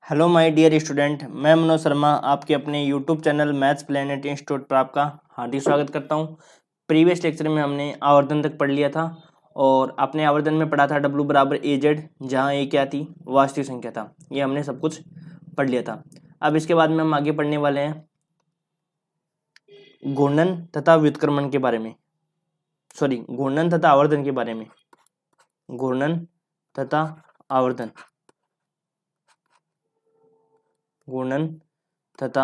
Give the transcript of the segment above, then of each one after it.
Hello my dear student, मैं मनोज शर्मा आपके अपने YouTube channel maths planet institute पर आपका हार्दिक स्वागत करता हूं। प्रीवियस लेक्चर में हमने आवर्धन तक पढ़ लिया था और अपने आवर्धन में पढ़ा था W बराबर AZ, जहां ए क्या थी, वास्तविक संख्या था। ये हमने सब कुछ पढ़ लिया था। अब इसके बाद में हम आगे पढ़ने वाले हैं घूर्णन तथा व्युत्क्रमण के बारे में, घूर्णन तथा आवर्धन के बारे में। घूर्णन तथा आवर्धन, घूर्णन तथा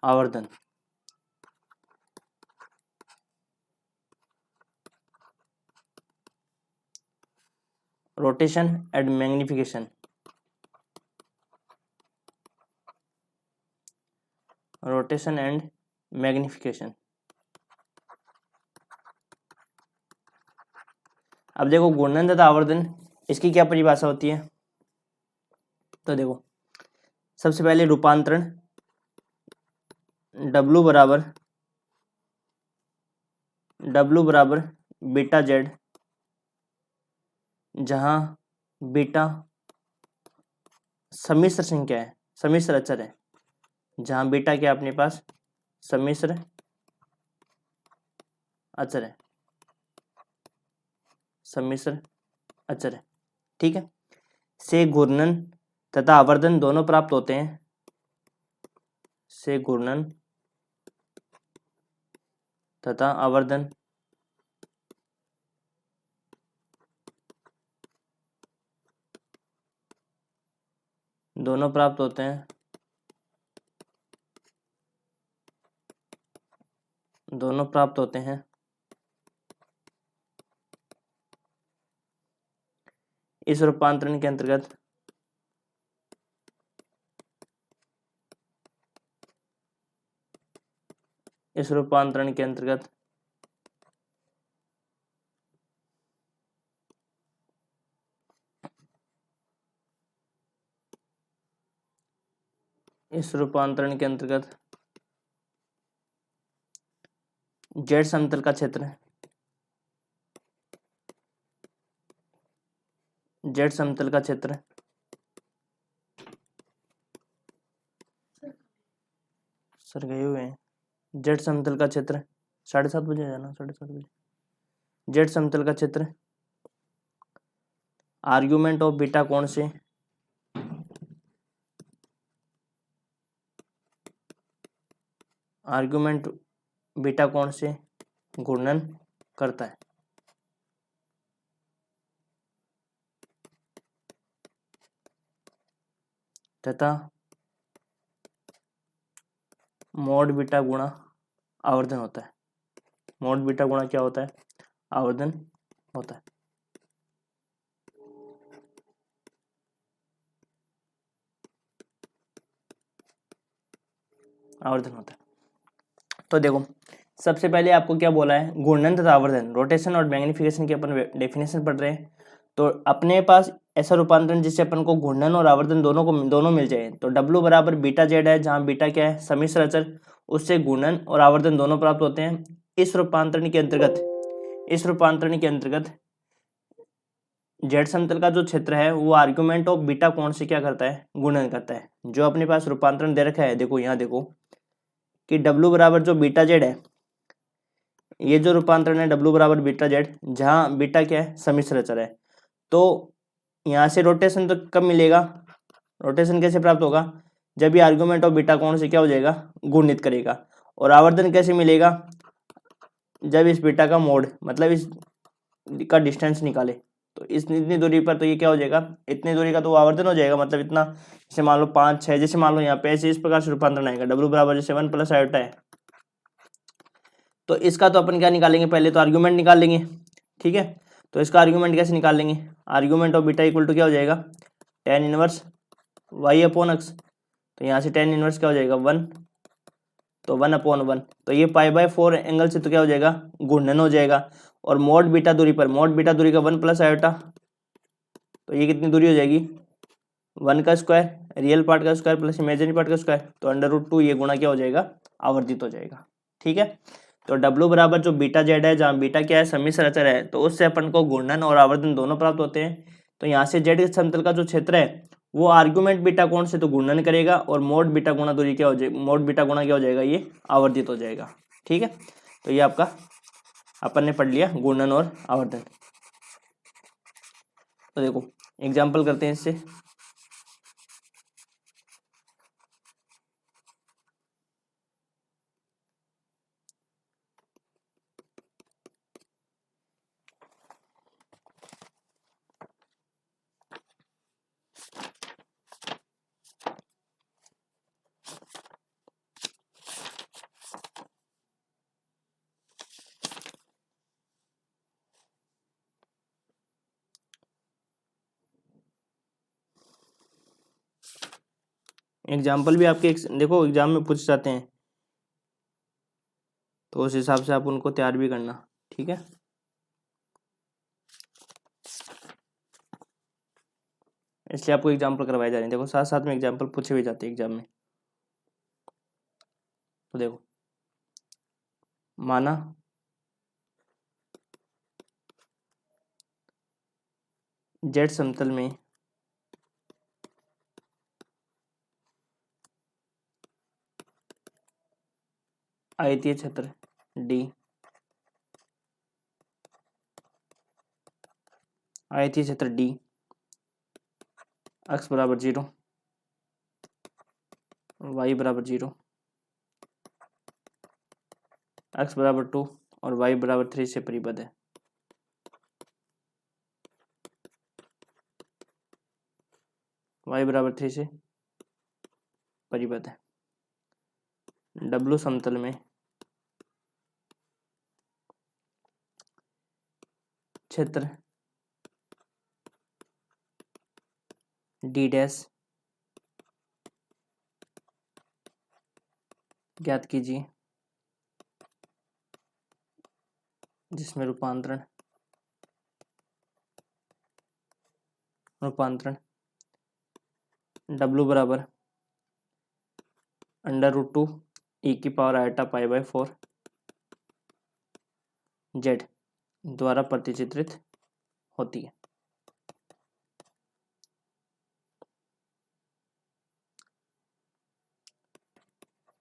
आवर्धन। Rotation and magnification, rotation and magnification. अब देखो घूर्णन तथा आवर्धन, इसकी क्या परिभाषा होती है। तो देखो सबसे पहले रूपांतरण W बराबर बीटा जेड, जहां बीटा सम्मिश्र संख्या है, सम्मिश्र अचर है। जहां बीटा क्या अपने पास सम्मिश्र अचर है, सम्मिश्र अचर है। ठीक है, से घूर्णन तथा आवर्धन दोनों प्राप्त होते हैं। से घूर्णन तथा आवर्धन दोनों प्राप्त होते हैं, दोनों प्राप्त होते हैं। इस रूपांतरण के अंतर्गत इस रूपांतरण के अंतर्गत इस रूपांतरण के अंतर्गत जेड समतल का क्षेत्र, जेड समतल का क्षेत्र सर गए हुए हैं। जेड समतल का क्षेत्र 7:30 बजे जाना, 7:30 बजे। जेड समतल का क्षेत्र आर्गुमेंट ऑफ बीटा कोण से आर्गुमेंट बीटा कोण से घूर्णन करता है। तथा मोड बीटा गुणा आवर्धन होता है। मोड बीटा गुणा क्या होता है, आवर्धन होता है। आवर्धन होता है। तो देखो सबसे पहले आपको क्या बोला है, घूर्णन तथा आवर्धन, रोटेशन और मैग्निफिकेशन की अपन डेफिनेशन पढ़ रहे हैं। तो अपने पास ऐसा रूपांतरण जिससे अपन को घूर्णन और आवर्धन दोनों मिल जाए। तो W बराबर बीटा जेड है, जहां बीटा क्या है सम्मिश्र अचर, उससे घूर्णन और आवर्धन दोनों प्राप्त होते हैं। इस रूपांतरण के अंतर्गत जेड समतल का जो क्षेत्र है वो आर्गुमेंट ऑफ बीटा कोण से क्या करता है, गुणन करता है। जो अपने पास रूपांतरण दे रखा है, देखो यहाँ देखो कि W बराबर जो बीटा जेड है, ये जो रूपांतरण है W बराबर बीटा जेड, जहां बीटा क्या है सम्मिश्र अचर है। तो यहाँ से रोटेशन तो कब मिलेगा, रोटेशन कैसे प्राप्त होगा, जब ये आर्गुमेंट ऑफ बीटा कोण से क्या हो जाएगा, गुणित करेगा। और आवर्धन कैसे मिलेगा, जब इस बीटा का मोड मतलब इस का डिस्टेंस निकाले। तो इतनी दूरी पर तो ये क्या हो जाएगा, इतनी दूरी का तो आवर्धन हो जाएगा। मतलब इतना, जैसे मान लो 5, 6, जैसे मान लो यहाँ पे ऐसे इस प्रकार से रूपांतरण आएगा। W बराबर जैसे 1 प्लस आयोटा है, तो इसका तो अपन क्या निकालेंगे, पहले तो आर्ग्यूमेंट निकाल लेंगे। ठीक है, तो इसका आर्ग्यूमेंट कैसे निकाल लेंगे, argument of beta equal to क्या हो जाएगा, tan inverse y upon x। तो यहाँ से tan इनवर्स क्या हो जाएगा 1, तो 1/1। तो ये π/4 एंगल से तो क्या हो जाएगा, घूर्णन हो जाएगा। और मोड बीटा दूरी पर, मोड बीटा दूरी का 1 प्लस आयोटा, तो ये कितनी दूरी हो जाएगी, 1 का स्क्वायर, रियल पार्ट का स्क्वायर प्लस इमेजिनरी पार्ट का स्क्वायर, तो √2 ये गुणा क्या हो जाएगा, आवर्धित हो जाएगा। ठीक है, तो W बराबर जो बीटा जेड है, जहाँ बीटा क्या है सम्मिश्र अचर है, तो उससे अपन को घूर्णन और आवर्धन दोनों प्राप्त होते हैं। तो यहाँ से जेड समतल का जो क्षेत्र है वो आर्गुमेंट बीटा कोण से तो गुणन करेगा और मोड बीटा गुणा दूरी क्या हो जाएगा, मोड बीटा गुणा क्या हो जाएगा, ये आवर्धित हो जाएगा। ठीक है, तो ये आपका अपन ने पढ़ लिया गुणन और आवर्धन। तो देखो एग्जाम्पल करते हैं इससे। एग्जाम्पल भी आपके देखो एग्जाम में पूछ जाते हैं, तो उस हिसाब से आप उनको तैयार भी करना। ठीक है, इसलिए आपको एग्जाम्पल करवाए जा रहे हैं। देखो साथ साथ में एग्जाम्पल पूछे हुए जाते हैं एग्जाम में। तो देखो माना जेड समतल में आयतीय क्षेत्र डी, आयतीय क्षेत्र डी x बराबर 0, y बराबर 0, x बराबर 2 और y बराबर 3 से परिबद्ध है। y बराबर 3 से परिबद्ध है। W समतल में क्षेत्र D डैश ज्ञात कीजिए जिसमें रूपांतरण W बराबर √2 e⁻⁴ z द्वारा प्रतिचित्रित होती है।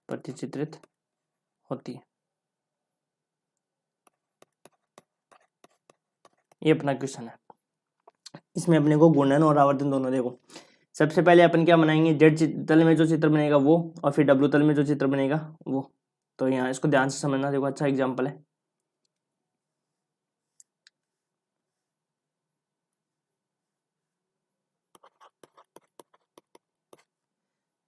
प्रतिचित्रित होती है, ये अपना क्वेश्चन है। इसमें अपने को गुणन और आवर्धन दोनों देखो। सबसे पहले अपन क्या बनाएंगे, जेड तल में जो चित्र बनेगा वो, और फिर डब्ल्यू तल में जो चित्र बनेगा वो। तो यहाँ इसको ध्यान से समझना। देखो अच्छा एग्जाम्पल है,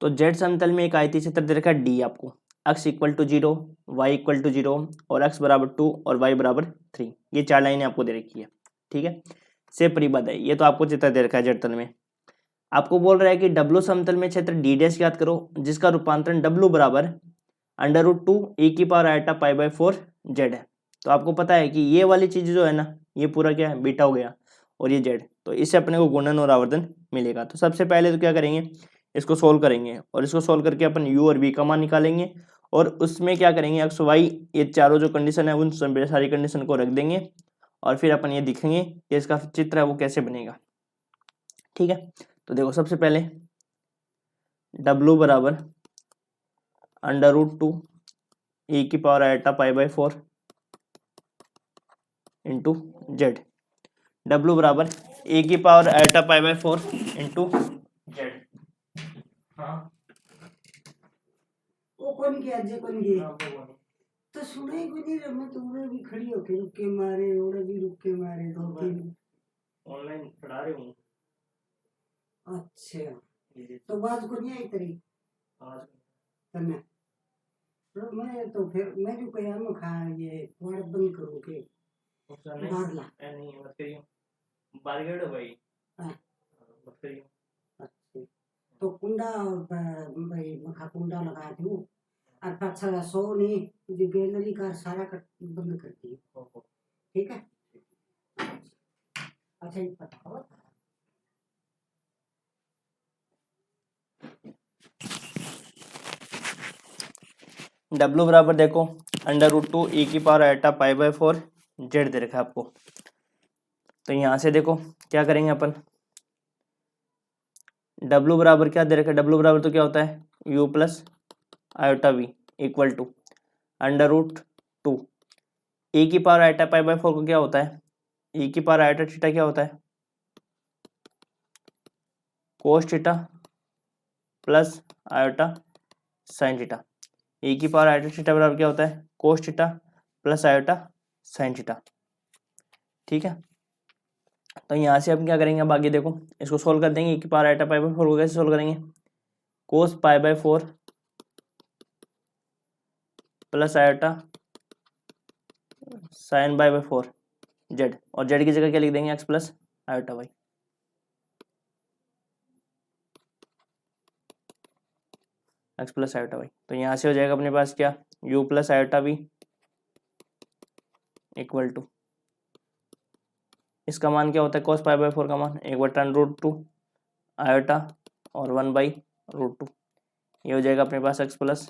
तो जेड समतल में एक आयतीय क्षेत्र दे रखा है डी आपको, x equal to 0, y equal to 0 और x बराबर 2 और y बराबर 3, ये 4 लाइनें आपको दे रखी है। ठीक है, से परिबद्ध है। ये तो आपको चित्र दे रखा है जेड तल में। आपको बोल रहा है कि W समतल में क्षेत्र D डैश ज्ञात करो जिसका रूपांतरण W बराबर √2 e⁻⁴ z है। तो आपको पता है कि ये वाली चीज जो है ना, ये पूरा क्या है, बीटा हो गया और ये z, तो इससे अपने को गुणन और आवर्धन मिलेगा। तो सबसे पहले तो क्या करेंगे, इसको सोल्व करेंगे और इसको सोल्व करके अपन u और v का मान निकालेंगे और उसमें क्या करेंगे x y ये चारों जो कंडीशन है उन सारी कंडीशन को रख देंगे और फिर अपन ये दिखेंगे कि इसका चित्र है वो कैसे बनेगा। ठीक है, तो देखो सबसे पहले W बराबर √2 e⁻⁴ इंटू जेड। W बराबर e⁻⁴ इंटू जेड। हाँ वो कौन किया जे कौन किया तो सुने को नहीं रे। मैं तुम्हें भी खड़ी होके रुक के मारे और भी रुक के मारे दो तीन ऑनलाइन पढ़ा रहे हूँ। अच्छा तो बात को नहीं आई तेरी आज तने तो मैं तो फिर मैं जो कह रहा हूँ खा ये वाड़ बंद करूँ के बाहर ला नहीं मत करियो, बारगेट हो भाई। हाँ मत करियो। अच्छा तो कुंडा भाई मखा कुंडा लगा दूँ और पाछा सो नहीं जो गैलरी का सारा बंद कर दी। ठीक है, अच्छा ये बताओ W बराबर देखो √2 e⁻⁴ z दे रखा है आपको। तो यहाँ से देखो क्या करेंगे अपन, डब्लू बराबर क्या दे रखा है, डब्लू बराबर तो क्या होता है u plus iota we equal to under root 2 e की पावर आयोटा पाई बाय 4 को क्या होता है, e की पावर आयोटा थीटा क्या होता है cos theta plus iota sine theta. e की पावर आयोटा थीटा बराबर क्या होता है cos theta plus iota sine theta. ठीक है, तो यहाँ से हम क्या करेंगे, अब आगे देखो इसको सोल्व कर देंगे। e की पावर आयोटा पाई बाय 4 को कैसे सोल्व करेंगे, cos pi by 4 plus iota sine by 4 Z, और जेड की जगह क्या लिख देंगे X plus iota Y. X plus iota Y, तो यहाँ से हो जाएगा अपने पास क्या u plus iota we equal to, इसका मान क्या होता है cos पाई बाय 4 का मान 1/√2 आयोटा और 1/√2, ये हो जाएगा अपने पास एक्स प्लस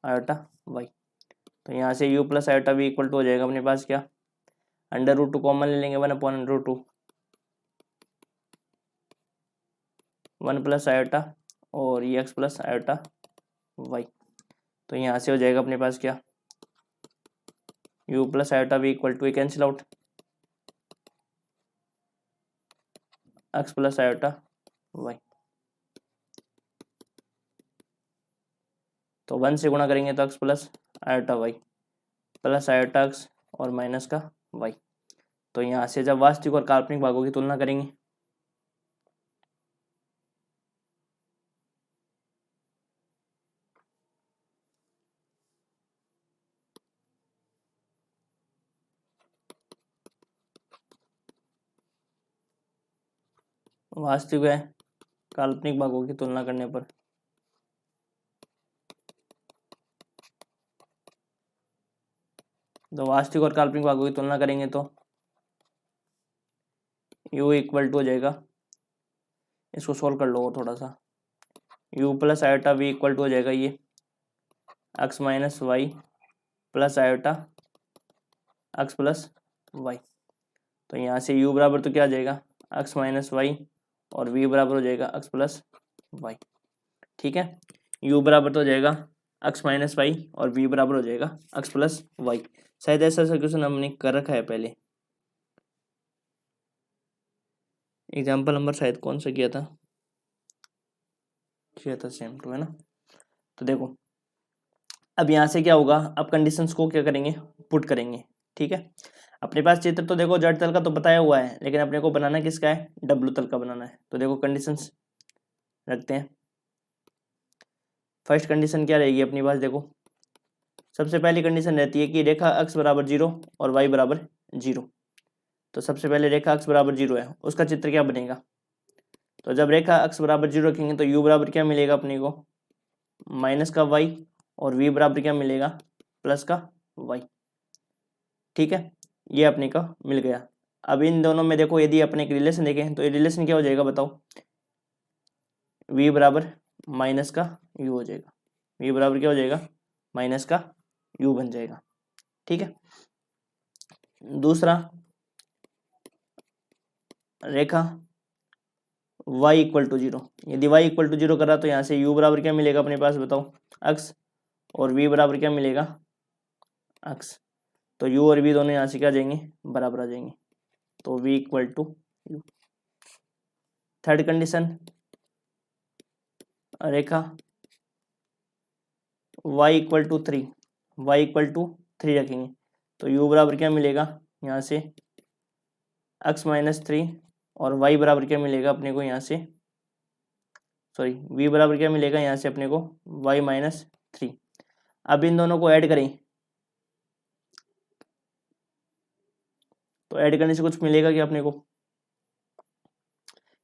आयोटा वाई। तो यहाँ से u plus iota we equal to हो जाएगा अपने पास क्या अंडर रूट 2 कॉमन ले लेंगे 1/√2 1 प्लस आयोटा और ये एक्स प्लस आयोटा वाई। तो यहाँ से हो जाएगा अपने पास क्या u plus iota we equal to cancel out x plus iota Y. तो 1 से गुणा करेंगे तो x plus iota y plus iota x और माइनस का वाई। तो यहाँ से जब वास्तविक और काल्पनिक भागों की तुलना करेंगे वास्तविक है काल्पनिक भागों की तुलना करने पर तो वास्तविक और काल्पनिक भागों की तुलना करेंगे तो u इक्वल टू हो जाएगा, इसको सोल्व कर लो थोड़ा सा, u plus iota we equal to हो जाएगा ये x minus y plus iota x plus y. तो यहाँ से u बराबर तो क्या आ जाएगा एक्स माइनस वाई और v बराबर हो जाएगा एक्स प्लस वाई। ठीक है, u बराबर तो हो जाएगा एक्स माइनस वाई और v बराबर हो जाएगा एक्स प्लस वाई। शायद ऐसा क्वेश्चन हमने कर रखा है पहले, एग्जाम्पल नंबर शायद कौन सा किया था सेम टू है ना। तो देखो अब यहाँ से क्या होगा, अब कंडीशंस को क्या करेंगे पुट करेंगे। ठीक है, अपने पास चित्र तो देखो जड़ तल का तो बताया हुआ है, लेकिन अपने को बनाना किसका है डब्लू तल का बनाना है। तो देखो कंडीशंस रखते हैं। फर्स्ट कंडीशन क्या रहेगी अपनी पास, देखो सबसे पहली कंडीशन रहती है कि रेखा अक्ष बराबर 0 और y बराबर 0। तो सबसे पहले रेखा अक्ष बराबर 0 है, उसका चित्र क्या बनेगा। तो जब रेखा अक्ष बराबर 0 रखेंगे तो u बराबर क्या मिलेगा अपने को माइनस का y और v बराबर क्या मिलेगा प्लस का y। ठीक है, ये अपने का मिल गया। अब इन दोनों में देखो यदि अपने एक रिलेशन देखें तो ये रिलेशन क्या हो जाएगा बताओ, v बराबर माइनस का u हो जाएगा, v बराबर क्या हो जाएगा माइनस का u बन जाएगा। ठीक है, दूसरा रेखा y इक्वल टू 0, यदि y इक्वल टू 0 करा तो यहाँ से u बराबर क्या मिलेगा अपने पास बताओ x और v बराबर क्या मिलेगा x। तो u और v दोनों यहाँ से क्या आ जाएंगे बराबर आ जाएंगे, तो v equal to u। Third condition रेखा y equal to 3, y equal to 3 रखेंगे तो u बराबर क्या मिलेगा यहाँ से x माइनस 3 और y बराबर क्या मिलेगा अपने को यहाँ से सॉरी v बराबर क्या मिलेगा यहाँ से अपने को y माइनस 3। अब इन दोनों को ऐड करें तो ऐड करने से कुछ मिलेगा क्या अपने को,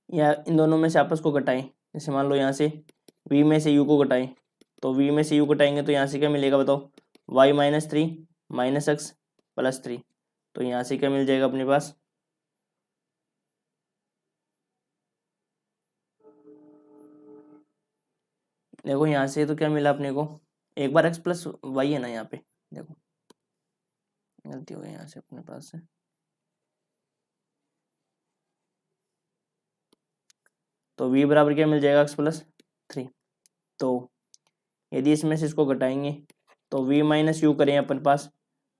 या इन दोनों में से आपस को घटाएं। जैसे मान लो यहाँ से v में से u को घटाएं, तो v में से u घटाएंगे तो यहाँ से क्या मिलेगा बताओ y minus 3 minus x plus 3। तो यहाँ से क्या मिल जाएगा अपने पास देखो यहाँ से तो क्या मिला अपने को एक बार x प्लस वाई है ना, यहाँ पे देखो गलती हो गई यहाँ से अपने पास से तो v बराबर क्या मिल जाएगा x+3। तो यदि इसमें से इसको घटाएंगे तो v माइनस यू करें अपन पास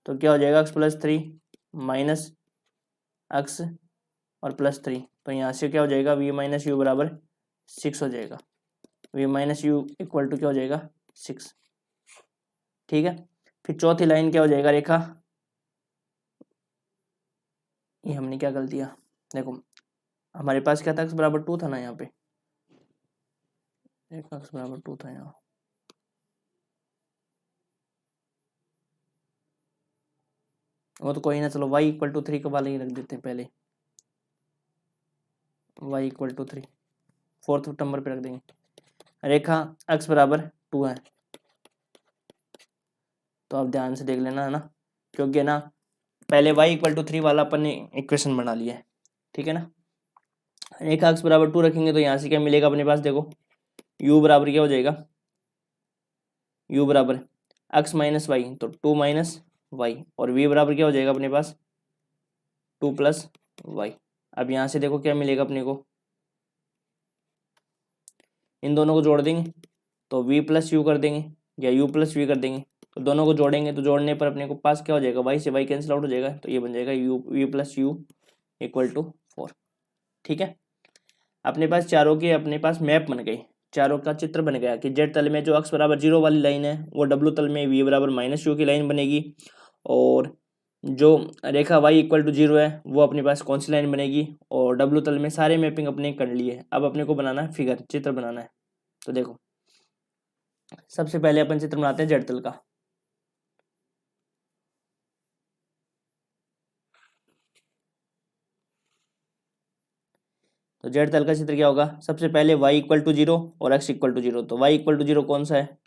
तो क्या हो जाएगा x+3 माइनस x और +3। तो यहाँ से क्या हो जाएगा v माइनस यू बराबर 6 हो जाएगा। v minus u equal to क्या हो जाएगा 6। ठीक है, फिर चौथी लाइन क्या हो जाएगा रेखा, ये हमने क्या गलती किया, देखो हमारे पास क्या था x बराबर 2 था ना, यहाँ पे x बराबर 2 था यहाँ, वो तो कोई ना, चलो y इक्वल टू 3 का वाले ही रख देते हैं पहले, y equal to 3 4th number पे रख देंगे। रेखा x बराबर 2 है, तो आप ध्यान से देख लेना है ना, क्योंकि ना पहले y इक्वल टू 3 वाला अपन ने इक्वेशन बना लिया है। ठीक है ना, रेखा x बराबर 2 रखेंगे तो यहाँ से क्या मिलेगा अपने पास, देखो u बराबर क्या हो जाएगा, u बराबर x माइनस वाई, तो 2 माइनस वाई, और v बराबर क्या हो जाएगा अपने पास 2 प्लस वाई। अब यहाँ से देखो क्या मिलेगा अपने को, इन दोनों को जोड़ देंगे तो v प्लस यू कर देंगे या u प्लस वी कर देंगे, तो दोनों को जोड़ेंगे तो जोड़ने पर अपने को पास क्या हो जाएगा, y से y कैंसिल आउट हो जाएगा, तो ये बन जाएगा u v plus u equal to 4। ठीक है, अपने पास चारों के अपने पास मैप बन गए, चारों का चित्र बन गया कि जेड तल में जो x बराबर 0 वाली लाइन है वो w तल में v बराबर माइनस यू की लाइन बनेगी, और जो रेखा y इक्वल टू 0 है वो अपने पास कौन सी लाइन बनेगी, और w तल में सारे मैपिंग अपने कर लिए। अब अपने को बनाना है फिगर, चित्र बनाना है। तो देखो सबसे पहले अपन चित्र बनाते हैं जेड तल का। तो जेड तल का चित्र क्या होगा, सबसे पहले y इक्वल टू 0 और x इक्वल टू 0। तो y इक्वल टू 0 कौन सा है,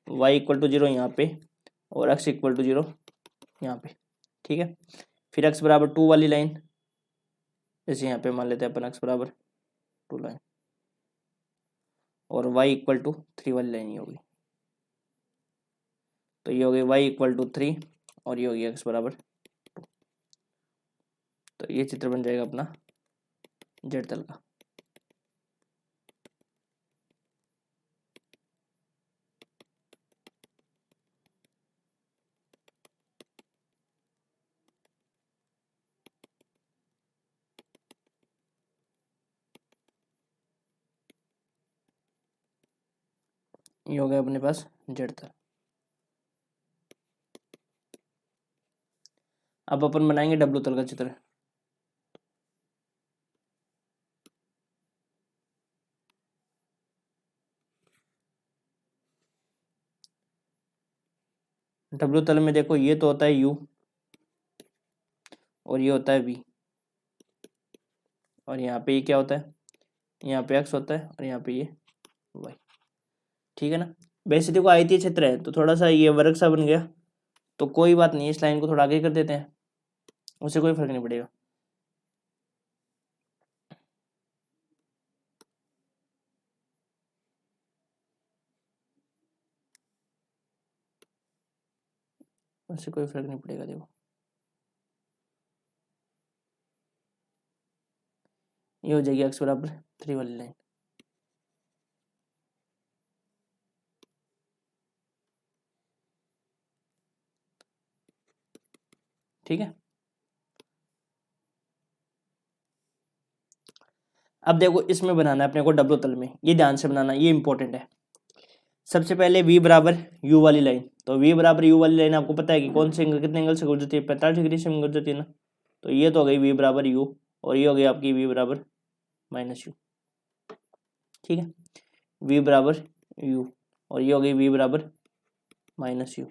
y इक्वल टू 0 यहाँ पे, और x इक्वल टू 0 यहाँ पे। ठीक है, फिर x बराबर 2 वाली लाइन, जैसे यहाँ पे मान लेते हैं अपन x बराबर 2 लाइन, और y इक्वल टू 3 वाली लाइन ये होगी। तो ये हो गई y इक्वल टू 3 और ये होगी x बराबर 2। तो ये चित्र बन जाएगा अपना जेड तल का। ये हो गया अपने पास जेड तल। अब अपन बनाएंगे डब्ल्यू तल का चित्र। डब्ल्यू तल में देखो ये तो होता है u और ये होता है v, और यहाँ पे ये क्या होता है, यहाँ पे x होता है और यहाँ पे ये y। ठीक है ना, वैसे देखो आयतीय क्षेत्र है तो थोड़ा सा ये वर्ग सा बन गया, तो कोई बात नहीं, इस लाइन को थोड़ा आगे कर देते हैं, उससे कोई फर्क नहीं पड़ेगा। उससे कोई फर्क नहीं पड़ेगा। देखो ये हो जाएगी x बराबर 3 वाली लाइन। ठीक है, अब देखो इसमें बनाना है अपने को डब्ल्यू तल में, ये ध्यान से बनाना, ये इंपॉर्टेंट है। सबसे पहले v बराबर u वाली लाइन, तो v बराबर u वाली लाइन आपको पता है कि कौन से एंगल कितने एंगल से गुजरती है, 45 डिग्री से गुजरती है ना। तो ये तो हो गई v बराबर u, और ये हो गई आपकी v बराबर माइनस यू। ठीक है, v बराबर u और ये हो गई v बराबर माइनस यू,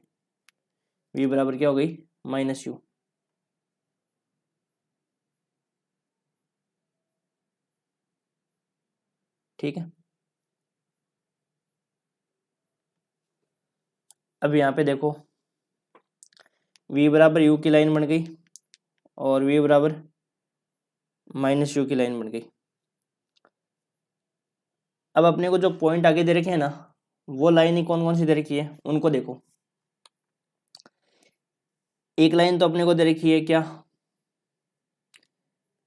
v बराबर क्या हो गई माइनस यू। ठीक है, अब यहाँ पे देखो v बराबर u की लाइन बन गई और v बराबर माइनस यू की लाइन बन गई। अब अपने को जो पॉइंट आगे दे रखे हैं ना, वो लाइन ही कौन कौन सी दे रखी है उनको देखो। एक लाइन तो अपने को दे रखी है क्या,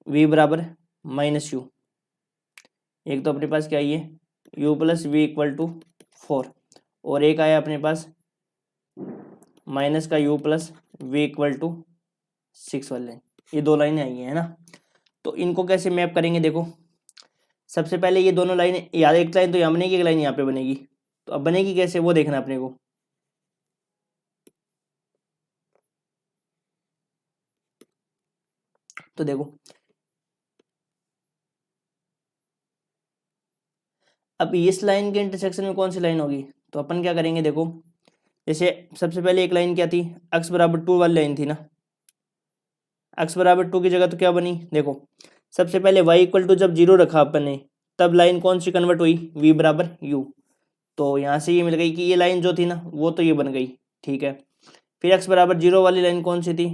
v बराबर माइनस यू, एक तो अपने पास क्या आई है u plus v equal to 4, और एक आया अपने पास माइनस का u plus v equal to 6 वाली लाइन। ये दो लाइनें आई हैं, है ना। तो इनको कैसे मैप करेंगे, देखो सबसे पहले ये दोनों लाइनें, यार एक लाइन तो यहाँ बनेगी, एक लाइन यहाँ पे बनेगी, तो अब बनेगी कैसे वो देखना अपने को। तो देखो अब इस लाइन के इंटरसेक्शन में कौन सी लाइन होगी, तो अपन क्या करेंगे, देखो जैसे सबसे पहले एक लाइन क्या थी, x बराबर 2 वाली लाइन थी ना। x बराबर 2 की जगह तो क्या बनी, देखो सबसे पहले y इक्वल टू जब 0 रखा अपन ने, तब लाइन कौन सी कन्वर्ट हुई, v बराबर u। तो यहाँ से ये मिल गई कि ये लाइन जो थी ना वो तो ये बन गई, ठीक है। फिर x बराबर 0 वाली लाइन कौन सी थी,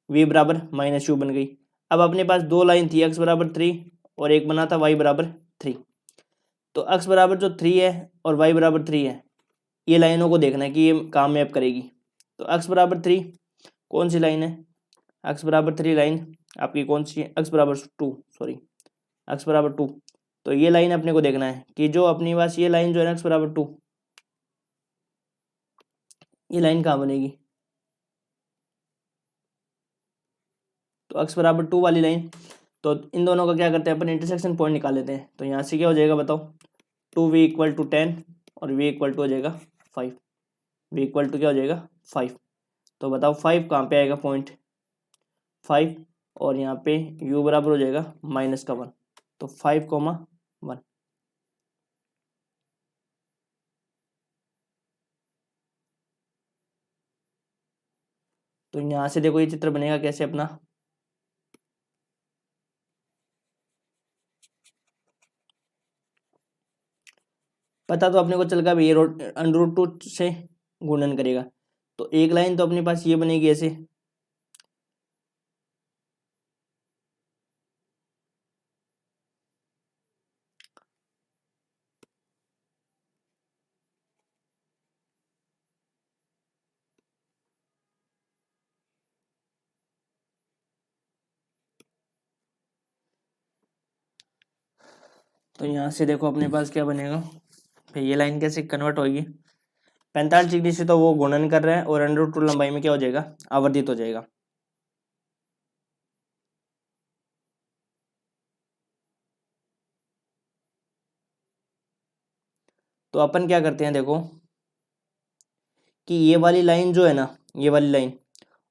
v बराबर माइनस यू बन गई। अब अपने पास दो लाइन थी, x बराबर 3 और एक बना था y बराबर 3। तो x बराबर जो 3 है और y बराबर 3 है, ये लाइनों को देखना है कि ये कहाँ मैप करेगी। तो x बराबर 3 कौन सी लाइन है, x बराबर 3 लाइन आपकी कौन सी है, x बराबर 2, सॉरी x बराबर 2। तो ये लाइन अपने को देखना है कि जो अपनी पास ये लाइन जो है ना x बराबर 2, ये लाइन कहाँ बनेगी। तो x बराबर 2 वाली लाइन, तो इन दोनों का क्या करते हैं अपन, इंटरसेक्शन पॉइंट निकाल लेते हैं। तो यहाँ से क्या हो जाएगा बताओ, 2v इक्वल टू 10 और v इक्वल टू हो जाएगा 5, v इक्वल टू क्या हो जाएगा 5। तो बताओ 5 कहाँ पे आएगा पॉइंट, 5, और यहाँ पे u बराबर हो जाएगा माइनस का 1, तो 5,1। तो यहाँ से देखो ये चित्र बनेगा कैसे अपना, पता तो अपने को चल गया ये अंडर रूट 2 से गुणन करेगा। तो एक लाइन तो अपने पास ये बनेगी ऐसे, तो यहाँ से देखो अपने पास क्या बनेगा, फिर ये लाइन कैसे कन्वर्ट होगी, 45 डिग्री से तो वो गुणन कर रहा है और अंडर रूट 2 लंबाई में क्या हो जाएगा, आवर्धित हो जाएगा। तो अपन क्या करते हैं देखो कि ये वाली लाइन जो है ना, ये वाली लाइन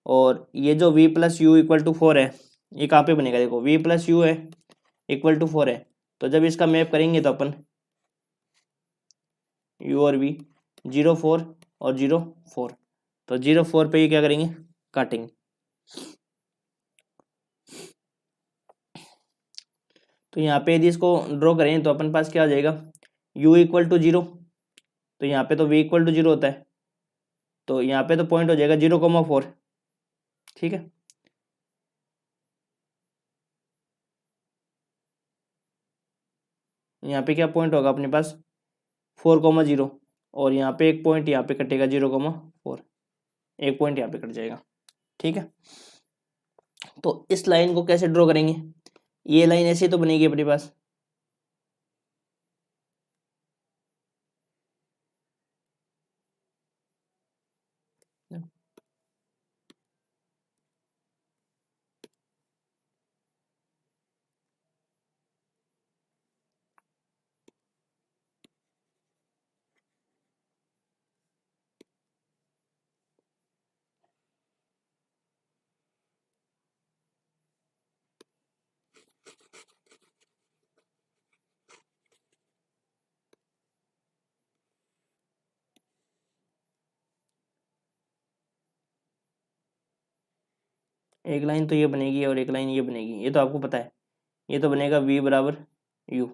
और ये जो v plus u equal to 4 है, ये कहाँ पे बनेगा, देखो v प्लस यू है इक्वल टू 4 है। तो जब इसका मैप करेंगे तो अपन u और v 0 4 और 0 4, तो 0 4 पे ये क्या करेंगे, काटेंगे। तो यहाँ पे यदि इसको ड्रॉ करें तो अपन पास क्या आ जाएगा, u इक्वल टू 0, तो यहाँ पे तो v इक्वल टू 0 होता है, तो यहाँ पे तो पॉइंट हो जाएगा 0,4, ठीक है। यहाँ पे क्या पॉइंट होगा अपने पास 4,0, और यहाँ पे एक पॉइंट यहाँ पे कटेगा 0,4, एक पॉइंट यहाँ पे कट जाएगा, ठीक है। तो इस लाइन को कैसे ड्रॉ करेंगे, ये लाइन ऐसे तो बनेगी अपने पास, एक लाइन तो ये बनेगी और एक लाइन ये बनेगी, ये तो आपको पता है। ये तो बनेगा v बराबर u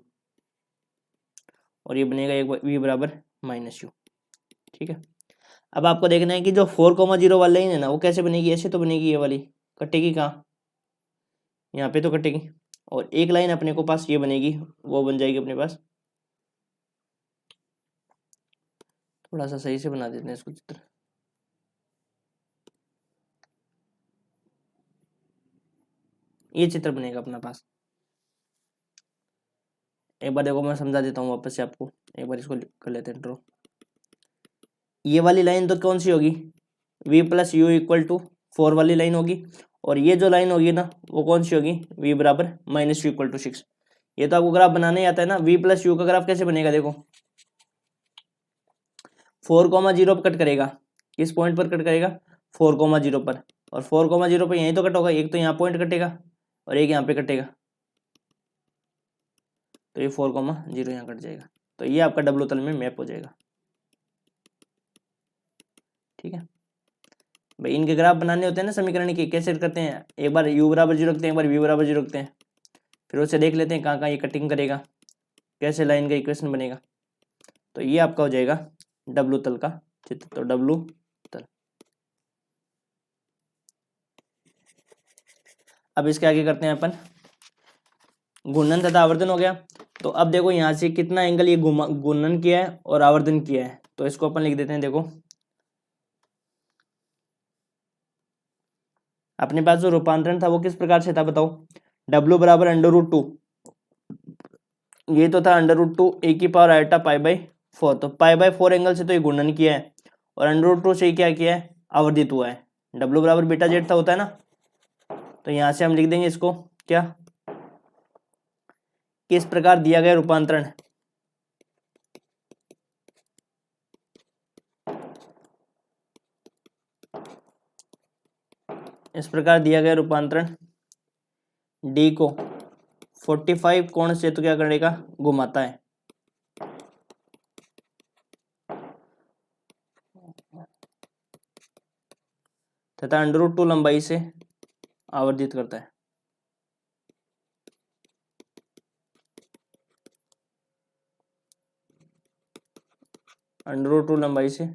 और ये बनेगा एक v बराबर माइनस यू, ठीक है। अब आपको देखना है कि जो 4,0 वाली लाइन है ना वो कैसे बनेगी, ऐसे तो बनेगी, ये वाली कटेगी कहाँ, यहाँ पे तो कटेगी। और एक लाइन अपने को पास ये बनेगी, वो बन जाएगी अपने पास, थोड़ा सा सही से बना देते हैं इसको चित्र, ये चित्र बनेगा अपना पास। एक बार देखो मैं समझा देता हूँ वापस से आपको, एक बार इसको कर लेते हैं ड्रॉ। ये वाली लाइन तो कौन सी होगी, v plus u equal to 4 वाली लाइन होगी, और ये जो लाइन होगी ना वो कौन सी होगी, v बराबर माइनस यू इक्वल टू 6। ये तो आपको ग्राफ बनाने ही आता है ना। v प्लस यू का ग्राफ कैसे बनेगा, देखो 4,0 पर कट करेगा, किस पॉइंट पर कट करेगा, 4,0 पर, और 4,0 पर यहीं तो कट होगा, एक तो यहाँ पॉइंट कटेगा और एक यहाँ पे कटेगा, तो ये 4,0 यहाँ कट जाएगा, तो ये आपका डब्ल्यू तल में मैप हो जाएगा। ठीक है भाई, इनके ग्राफ बनाने होते हैं ना समीकरण के, कैसे करते हैं, एक बार u बराबर 0 रखते हैं, एक बार v बराबर 0 रखते हैं, फिर उसे देख लेते हैं कहाँ कहाँ ये कटिंग करेगा, कैसे लाइन का इक्वेशन बनेगा। तो ये आपका हो जाएगा डब्ल्यू तल का चित्र, तो डब्ल्यू तल। अब इसके आगे करते हैं अपन घूर्णन तथा आवर्धन हो गया। तो अब देखो यहाँ से कितना एंगल ये घूर्णन किया है और आवर्धन किया है, तो इसको अपन लिख देते हैं। देखो अपने पास जो रूपांतरण था वो किस प्रकार से था बताओ, W बराबर √2, ये तो था √2 e की पावर आयोटा π/4, तो π/4 एंगल से तो ये घूर्णन किया है, और √2 से क्या किया है, आवर्धित हुआ है। W बराबर बीटा जेड था होता है ना, तो यहाँ से हम लिख देंगे इसको क्या, किस प्रकार दिया गया रूपांतरण, इस प्रकार दिया गया रूपांतरण D को 45 कोण से तो क्या करेगा, घुमाता है, तथा √2 लंबाई से आवर्धित करता है। √2 लंबाई से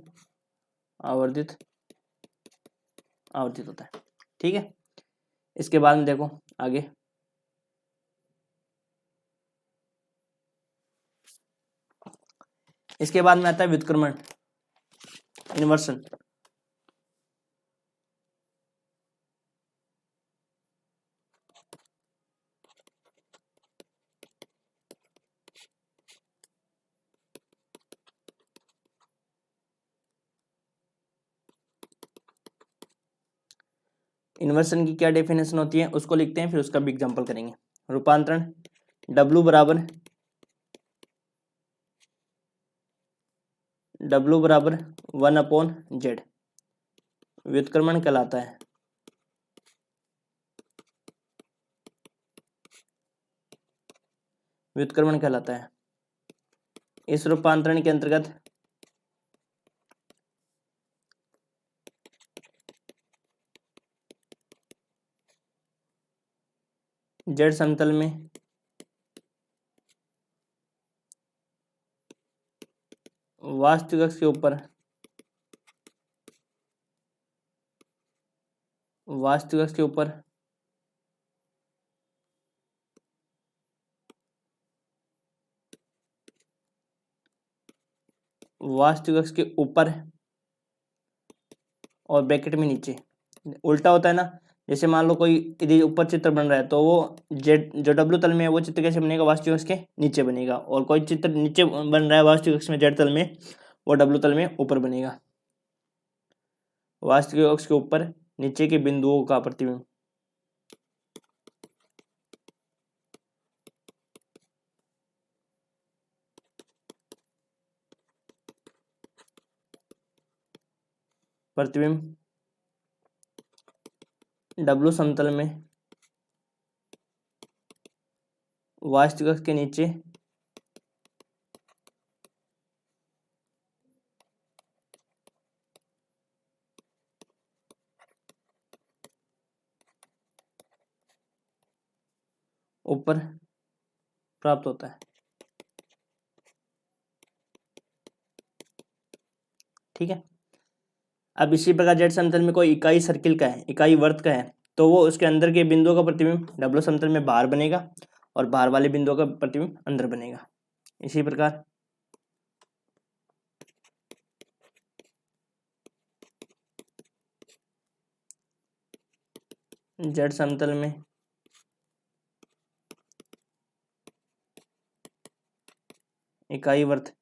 आवर्धित होता है। ठीक है, इसके बाद में देखो आगे, इसके बाद में आता है व्युत्क्रमण, इन्वर्सन। इन्वर्सन की क्या डेफिनेशन होती है उसको लिखते हैं, फिर उसका भी एग्जांपल करेंगे। रूपांतरण W बराबर 1/z व्युत्क्रमण कहलाता है। व्युत्क्रमण कहलाता है। इस रूपांतरण के अंतर्गत जेड समतल में वास्तविक अक्ष के ऊपर वास्तविक अक्ष के ऊपर वास्तविक अक्ष के ऊपर और ब्रैकेट में नीचे, उल्टा होता है ना, जैसे मान लो कोई इधर ऊपर चित्र बन रहा है तो वो जेड जो डब्ल्यू तल में है वो चित्र कैसे बनेगा, वास्तविक अक्ष के नीचे बनेगा, और कोई चित्र नीचे बन रहा है वास्तविक अक्ष में जेड तल में, वो डब्ल्यू तल में ऊपर बनेगा। वास्तविक अक्ष के ऊपर नीचे के बिंदुओं का प्रतिबिंब। प्रतिबिंब डब्ल्यू समतल में वास्तविक अक्ष के नीचे ऊपर प्राप्त होता है। ठीक है, अब इसी प्रकार जेड समतल में कोई इकाई सर्किल का है, इकाई वर्त का है, तो वो उसके अंदर के बिंदुओं का प्रतिबिंब डब्ल्यू समतल में बाहर बनेगा और बाहर वाले बिंदुओं का प्रतिबिंब अंदर बनेगा। इसी प्रकार जेड समतल में इकाई वर्त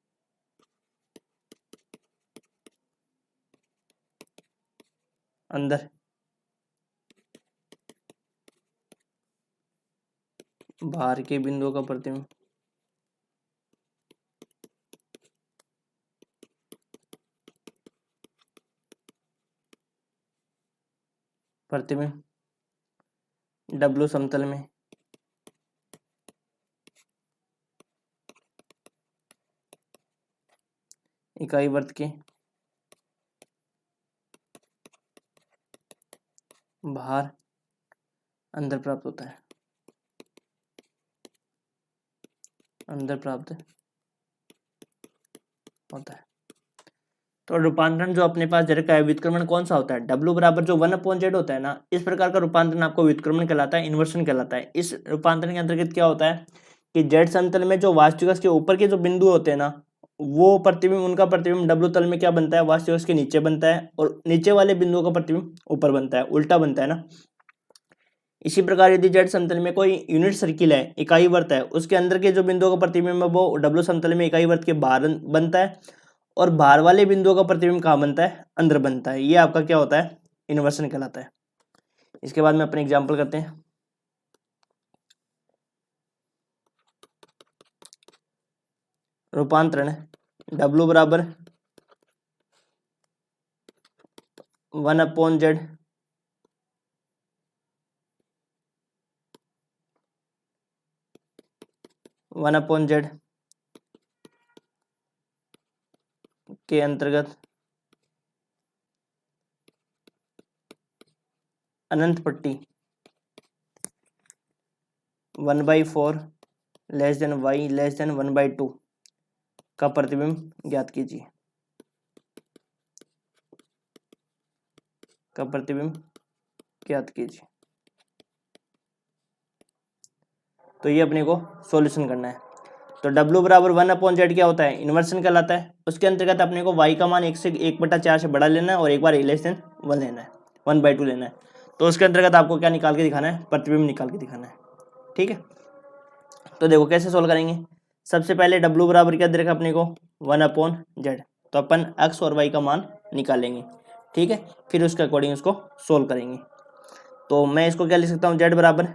अंदर बाहर के बिंदुओं का प्रतिबिंब W समतल में इकाई वर्त के बाहर अंदर प्राप्त होता है, अंदर प्राप्त होता है। तो रूपांतरण जो अपने पास दे रखा है, व्युत्क्रमण कौन सा होता है? W बराबर जो 1/z होता है ना, इस प्रकार का रूपांतरण आपको व्युत्क्रमण कहलाता है, इन्वर्सन कहलाता है। इस रूपांतरण के अंतर्गत क्या होता है कि z समतल में जो वास्तविक के ऊपर के जो बिंदु होते हैं ना, वो प्रतिबिंब, उनका प्रतिबिंब W तल में क्या बनता है? वास्तविक के नीचे बनता है, और नीचे वाले बिंदुओं का प्रतिबिंब ऊपर बनता है, उल्टा बनता है ना। इसी प्रकार यदि z समतल में कोई यूनिट सर्किल है, इकाई वर्त है, उसके अंदर के जो बिंदुओं का प्रतिबिंब है वो W समतल में इकाई वर्त के बाहर बनता है, और बाहर वाले बिंदुओं का प्रतिबिंब कहाँ बनता है? अंदर बनता है। ये आपका क्या होता है? इन्वर्सन कहलाता है। इसके बाद में अपने एग्जांपल करते हैं। रूपांतरण W बराबर 1/z के अंतर्गत अनंत पट्टी 1/4 less than y less than 1/2 का प्रतिबिंब ज्ञात कीजिए, का प्रतिबिंब ज्ञात कीजिए। तो ये अपने को सॉल्यूशन करना है। तो W बराबर 1/z क्या होता है? इन्वर्सन कहलाता है। उसके अंतर्गत अपने को y का मान 1/4 से बड़ा लेना है, और एक बार लेस देन 1 लेना है, 1/2 लेना है। तो उसके अंतर्गत आपको क्या निकाल के दिखाना है? प्रतिबिंब निकाल के दिखाना है। ठीक है, तो देखो कैसे सोल्व करेंगे। सबसे पहले W बराबर क्या दे रखा अपने को? 1/z। तो अपन x और y का मान निकालेंगे। ठीक है, फिर उसके अकॉर्डिंग उसको सोल्व करेंगे। तो मैं इसको क्या लिख सकता हूँ? z बराबर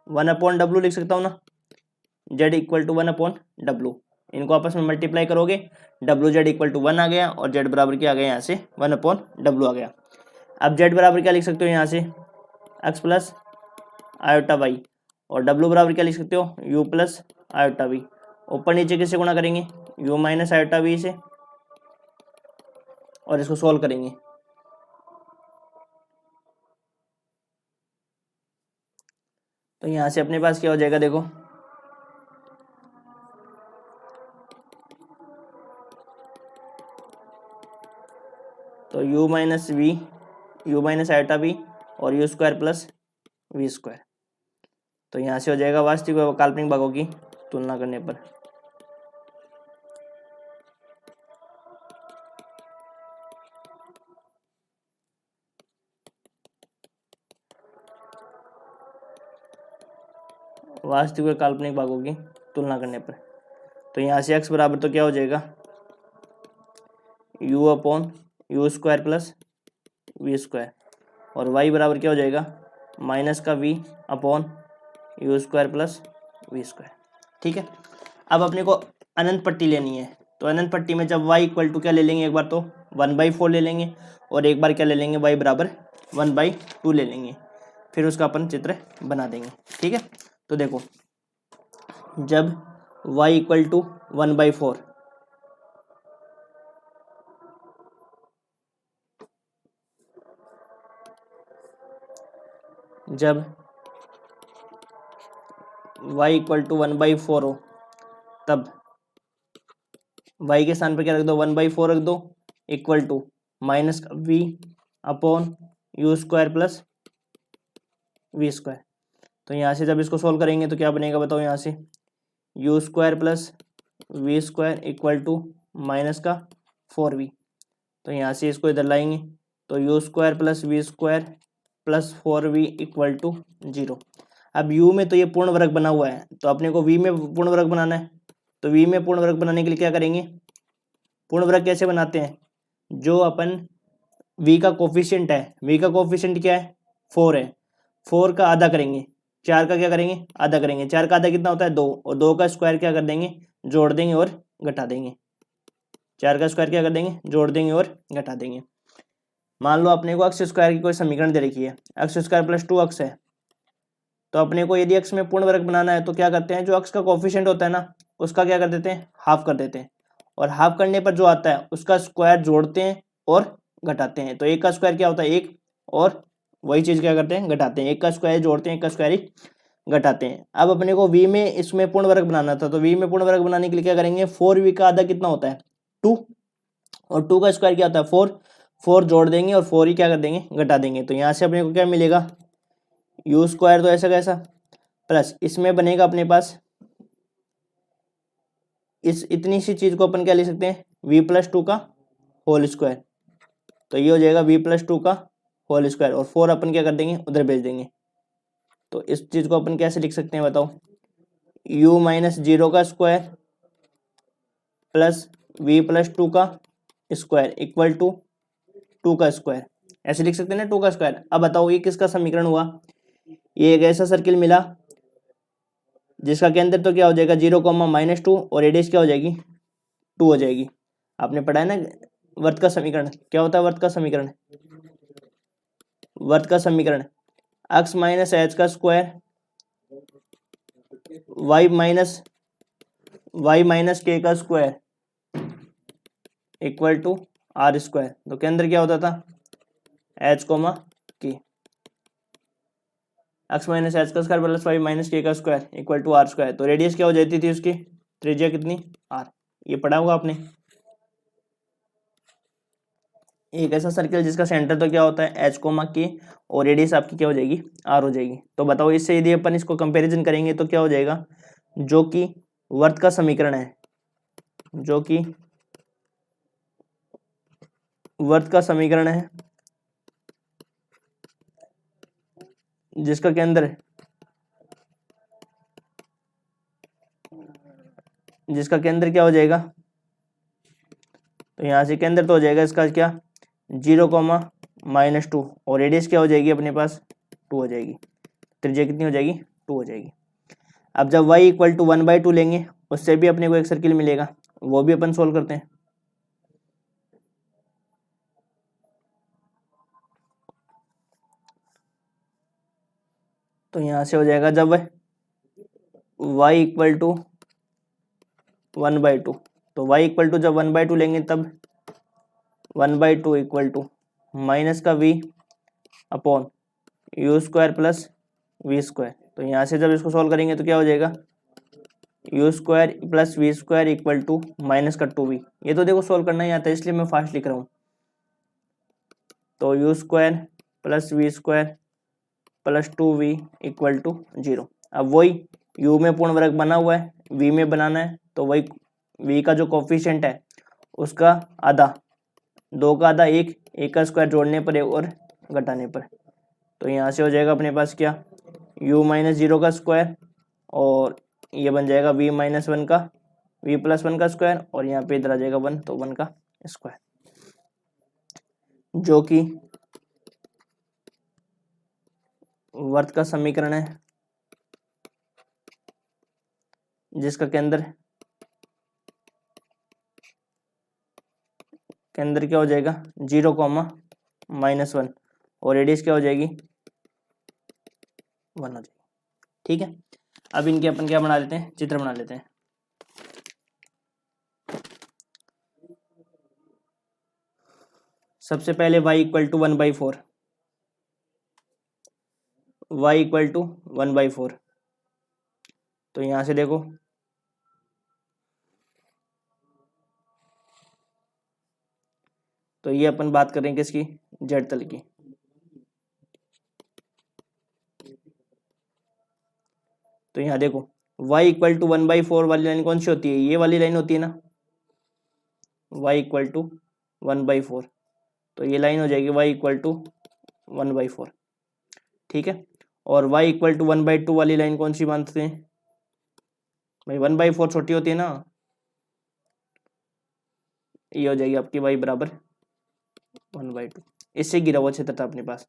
1/w लिख सकता हूँ ना, z इक्वल टू 1/w। इनको आपस में मल्टीप्लाई करोगे, WZ इक्वल टू 1 आ गया, और z बराबर क्या आ गया? यहाँ से 1/w आ गया। अब z बराबर क्या लिख सकते हो यहाँ से? x प्लस आयोटा वाई, और w बराबर क्या लिख सकते हो? u plus iota v. ऊपर नीचे किससे गुणा करेंगे? u माइनस आयोटा वी से, और इसको सोल्व करेंगे। तो यहाँ से अपने पास क्या हो जाएगा? देखो, तो u minus v, u minus iota v, और u square plus v square. तो यहाँ से हो जाएगा वास्तविक व काल्पनिक भागों की तुलना करने पर। वास्तविक व काल्पनिक भागों की तुलना करने पर। तो यहाँ से x बराबर तो क्या हो जाएगा? u upon u square plus v square, और y बराबर क्या हो जाएगा? माइनस का v upon u square plus v square. ठीक है, अब अपने को अनंत पट्टी लेनी है। तो अनंत पट्टी में जब y इक्वल टू क्या ले लेंगे? एक बार तो 1/4 ले लेंगे, और एक बार क्या ले लेंगे? y बराबर 1/2 ले लेंगे। फिर उसका अपन चित्र बना देंगे। ठीक है, तो देखो, जब y इक्वल टू 1/4, जब y इक्वल टू 1/4 हो, तब y के स्थान पर क्या रख दो? 1/4 रख दो, equal to minus v upon u square plus v square. तो यहाँ से जब इसको सोल्व करेंगे तो क्या बनेगा? बताओ यहाँ से, u square plus v square equal to minus का 4v। तो यहाँ से इसको इधर लाएंगे, तो u square plus v square plus 4v equal to 0। अब u में तो ये पूर्ण वर्ग बना हुआ है, तो अपने को v में पूर्ण वर्ग बनाना है। तो v में पूर्ण वर्ग बनाने के लिए क्या करेंगे, पूर्ण वर्ग कैसे बनाते हैं, जो अपन v का कोफिशिएंट है, v का कोफिशिएंट क्या है 4 है, 4 का आधा करेंगे, 4 का क्या करेंगे आधा करेंगे, 4 का आधा कितना होता है 2, और 2 का स्क्वायर क्या कर देंगे जोड़ देंगे और घटा देंगे, 4 का स्क्वायर क्या कर देंगे जोड़ देंगे और घटा देंगे। मान लो अपने को एक्स स्क्वायर की कोई समीकरण दे रखी है, एक्स स्क्वायर प्लस 2x है, तो अपने को यदि x में पूर्ण वर्ग बनाना है तो क्या करते हैं, जो x का कोफिशिएंट होता है ना उसका क्या कर देते हैं हाफ कर देते हैं, और हाफ करने पर जो आता है उसका स्क्वायर जोड़ते हैं और घटाते हैं। तो एक का स्क्वायर क्या होता है 1, और वही चीज क्या करते हैं घटाते हैं, एक का स्क्वायर जोड़ते हैं, एक का स्क्वायर ही घटाते हैं। अब अपने को v में इसमें पूर्ण वर्ग बनाना था, तो v में पूर्ण वर्ग बनाने के लिए क्या करेंगे, 4v का आधा कितना होता है 2, और 2 का स्क्वायर क्या होता है 4, 4 जोड़ देंगे और 4 ही क्या कर देंगे घटा देंगे। तो यहाँ से अपने को क्या मिलेगा यू स्क्वायर, तो ऐसा कैसा प्लस इसमें बनेगा अपने पास इस इतनी सी चीज को अपन क्या लिख सकते हैं v प्लस 2 का होल स्क्वायर, तो ये हो जाएगा v प्लस 2 का होल स्क्वायर, और 4 अपन क्या कर देंगे उधर भेज देंगे। तो इस चीज को अपन कैसे लिख सकते हैं बताओ, u माइनस 0 का स्क्वायर प्लस v प्लस 2 का स्क्वायर इक्वल टू 2 का स्क्वायर, ऐसे लिख सकते हैं ना 2 का स्क्वायर। अब बताओ ये किसका समीकरण हुआ, ये एक ऐसा सर्किल मिला जिसका केंद्र तो क्या हो जाएगा 0, -2 और रेडियस क्या हो जाएगी 2 हो जाएगी। आपने पढ़ा है ना वर्त का समीकरण, क्या होता है वर्त का समीकरण, वर्त का समीकरण x माइनस एच का स्क्वायर y माइनस के का square equal to r square. तो केंद्र क्या होता था h k, x minus h का square plus y minus k का square equal to r square. तो रेडियस क्या हो जाती थी उसकी त्रिज्या कितनी r, ये पढ़ा होगा आपने। एक ऐसा सर्किल जिसका सेंटर तो क्या होता है h के, और रेडियस आपकी क्या हो जाएगी r हो जाएगी। तो बताओ इससे यदि अपन इसको कंपैरिजन करेंगे तो क्या हो जाएगा, जो कि वर्त का समीकरण है, जो कि वर्त का समीकरण है जिसका केंद्र क्या हो जाएगा, तो यहाँ से केंद्र तो हो जाएगा इसका क्या 0, -2 और रेडियस क्या हो जाएगी अपने पास 2 हो जाएगी, त्रिज्या कितनी हो जाएगी 2 हो जाएगी। अब जब y इक्वल टू 1/2 लेंगे उससे भी अपने को एक सर्किल मिलेगा, वो भी अपन सोल्व करते हैं। तो यहाँ से हो जाएगा जब y इक्वल टू 1/2, तो y इक्वल टू जब 1/2 लेंगे तब 1/2 इक्वल टू माइनस का v upon u square plus v square. तो यहाँ से जब इसको सॉल्व करेंगे तो क्या हो जाएगा u square plus v square equal to minus का 2v। ये तो देखो सॉल्व करना ही आता है इसलिए मैं फास्ट लिख रहा हूँ। तो u square plus v square plus 2v equal to 0। अब वही u में पूर्ण वर्ग बना हुआ है, v में बनाना है, तो वही v का जो कोफिशिएंट है उसका आधा, 2 का आधा 1, 1 का स्क्वायर जोड़ने पर और घटाने पर। तो यहाँ से हो जाएगा अपने पास क्या u माइनस 0 का स्क्वायर, और ये बन जाएगा v माइनस 1 का v प्लस 1 का स्क्वायर, और यहाँ पे इधर आ जाएगा 1, तो 1 का स्क्वायर, जो कि वर्त का समीकरण है जिसका केंद्र क्या हो जाएगा 0, -1 और रेडियस क्या हो जाएगी 1 हो जाएगी। ठीक है, अब इनके अपन क्या बना लेते हैं, चित्र बना लेते हैं। सबसे पहले y equal to 1/4, y equal to 1/4। तो यहाँ से देखो तो ये अपन बात करें किसकी जेड तल की। तो यहाँ देखो y इक्वल टू 1/4 वाली लाइन कौन सी होती है, ये वाली लाइन होती है ना, y इक्वल टू 1/4, तो ये लाइन हो जाएगी y इक्वल टू 1/4। ठीक है, और y इक्वल टू 1/2 वाली लाइन कौन सी मानते हैं भाई, 1/4 छोटी होती है ना, ये हो जाएगी आपकी y बराबर 1/2। इससे गिरा हुआ क्षेत्र था अपने पास।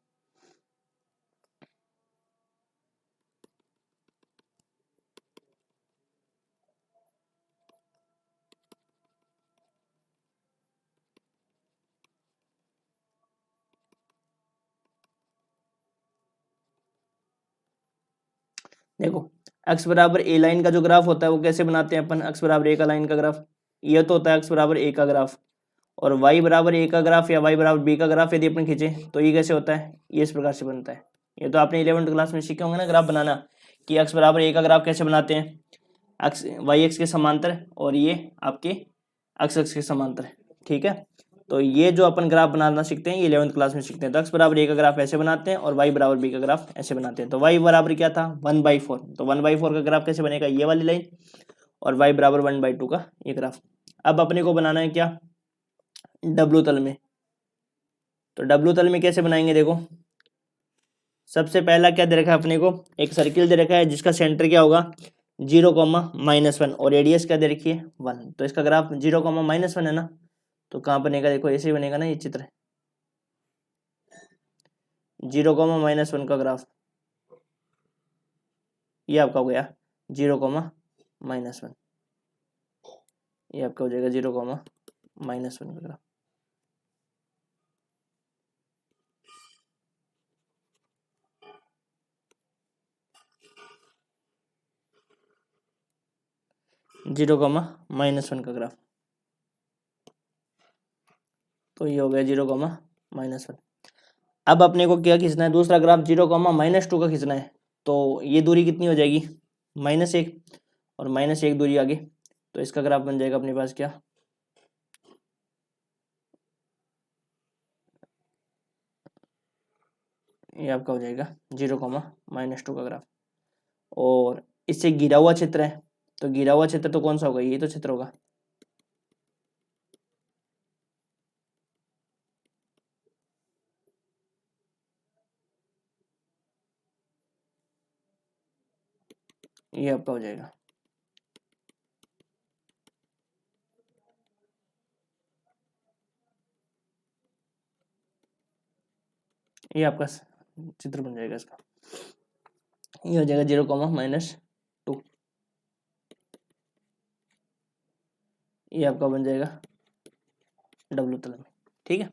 देखो x बराबर a लाइन का जो ग्राफ होता है वो कैसे बनाते हैं अपन, x बराबर a का लाइन का ग्राफ, ये तो होता है x बराबर a का ग्राफ, और y बराबर a का ग्राफ या y बराबर b का ग्राफ यदि अपन खींचे तो ये कैसे होता है, ये इस प्रकार से बनता है। ये तो आपने 11th क्लास में सीखे होंगे ना ग्राफ बनाना, कि x बराबर a का ग्राफ कैसे बनाते हैं, x y एक्स के समांतर और ये आपके x एक्स के समांतर, ठीक है। तो ये जो अपन ग्राफ बनाना सीखते हैं ये 11th क्लास में सीखते हैं। तो x बराबर a का ग्राफ ऐसे बनाते हैं और y बराबर b का ग्राफ ऐसे बनाते हैं। तो y बराबर क्या था 1/4, तो 1/4 का ग्राफ कैसे बनेगा, ये वाली लाइन, और y बराबर 1/2 का ये ग्राफ। अब अपने को बनाना है क्या, डब्लू तल में। तो डब्लू तल में कैसे बनाएंगे, देखो सबसे पहला क्या दे रखा है अपने को, एक सर्किल दे रखा है जिसका सेंटर क्या होगा 0,-1 और रेडियस क्या दे रखी है 1। तो इसका ग्राफ 0,-1 है ना, तो कहाँ बनेगा, देखो ऐसे ही बनेगा ना ये चित्र, 0,-1 का ग्राफ, ये आपका हो गया 0,-1, ये आपका हो जाएगा 0,-1 का ग्राफ। (0,-1 का ग्राफ, तो ये हो गया 0,-1। अब अपने को क्या खींचना है, दूसरा ग्राफ 0,-2 का खींचना है। तो ये दूरी कितनी हो जाएगी -1, और -1 दूरी आगे, तो इसका ग्राफ बन जाएगा अपने पास क्या, ये आपका हो जाएगा 0,-2 का ग्राफ। और इससे घिरा हुआ क्षेत्र है, तो घिरा हुआ क्षेत्र तो कौन सा होगा, ये तो क्षेत्र होगा। ये आपका हो जाएगा, ये आपका चित्र बन जाएगा इसका, ये हो जाएगा 0,-2, ये आपका बन जाएगा डब्लू तल में, ठीक है।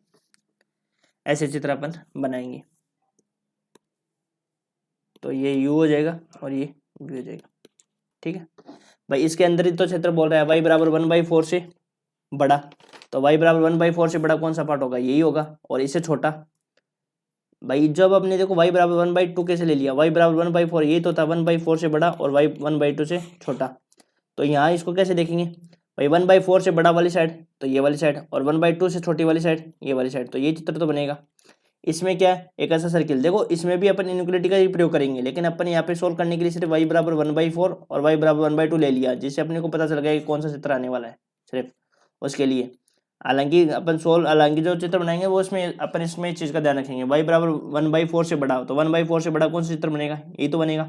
ऐसे चित्र अपन बनाएंगे, तो ये u हो जाएगा और ये v हो जाएगा, ठीक है भाई। इसके अंदर ही तो क्षेत्र बोल रहा है y बराबर 1/4 से बड़ा, तो y बराबर 1/4 से बड़ा कौन सा पार्ट होगा, यही होगा, और इससे छोटा भाई, जब अपने देखो y बराबर 1/2 कैसे ले लिया, y बराबर 1/4 यही तो था, 1/4 से बड़ा और y 1/2 से छोटा। तो यहाँ इसको कैसे देखेंगे भाई, 1/4 से बड़ा वाली साइड तो ये वाली साइड, और 1/2 से छोटी वाली साइड ये वाली साइड, तो ये चित्र तो बनेगा। इसमें क्या है, एक ऐसा सर्किल, देखो इसमें भी अपन इनइक्वालिटी का ही प्रयोग करेंगे, लेकिन अपन यहाँ पे सोल्व करने के लिए सिर्फ y बराबर 1/4 और y बराबर 1/2 ले लिया, जिससे अपने को पता चल गया कि कौन सा चित्र आने वाला है सिर्फ उसके लिए। हालांकि जो चित्र बनाएंगे वो इसमें अपन इसमें इस चीज़ का ध्यान रखेंगे, y बराबर 1/4 से बड़ा, तो 1/4 से बड़ा कौन सा चित्र बनेगा, यही तो बनेगा,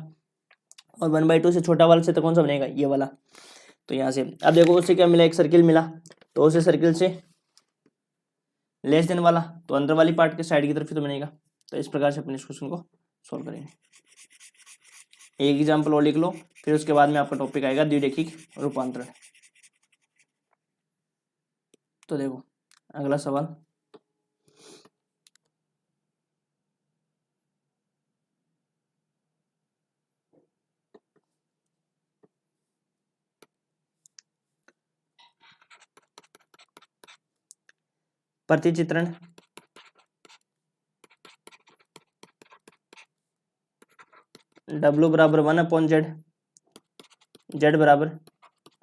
और 1/2 से छोटा वाला चित्र कौन सा बनेगा, ये वाला। तो यहाँ से अब देखो उससे क्या मिला, एक सर्किल मिला, तो उसे सर्किल से लेस देन वाला, तो अंदर वाली पार्ट के साइड की तरफ ही तो बनेगा। तो इस प्रकार से अपने इस क्वेश्चन को सॉल्व करेंगे। एक एग्जाम्पल और लिख लो, फिर उसके बाद में आपका टॉपिक आएगा द्विरेखिक रूपांतरण। तो देखो अगला सवाल, प्रतिचित्रण W बराबर 1/z, z बराबर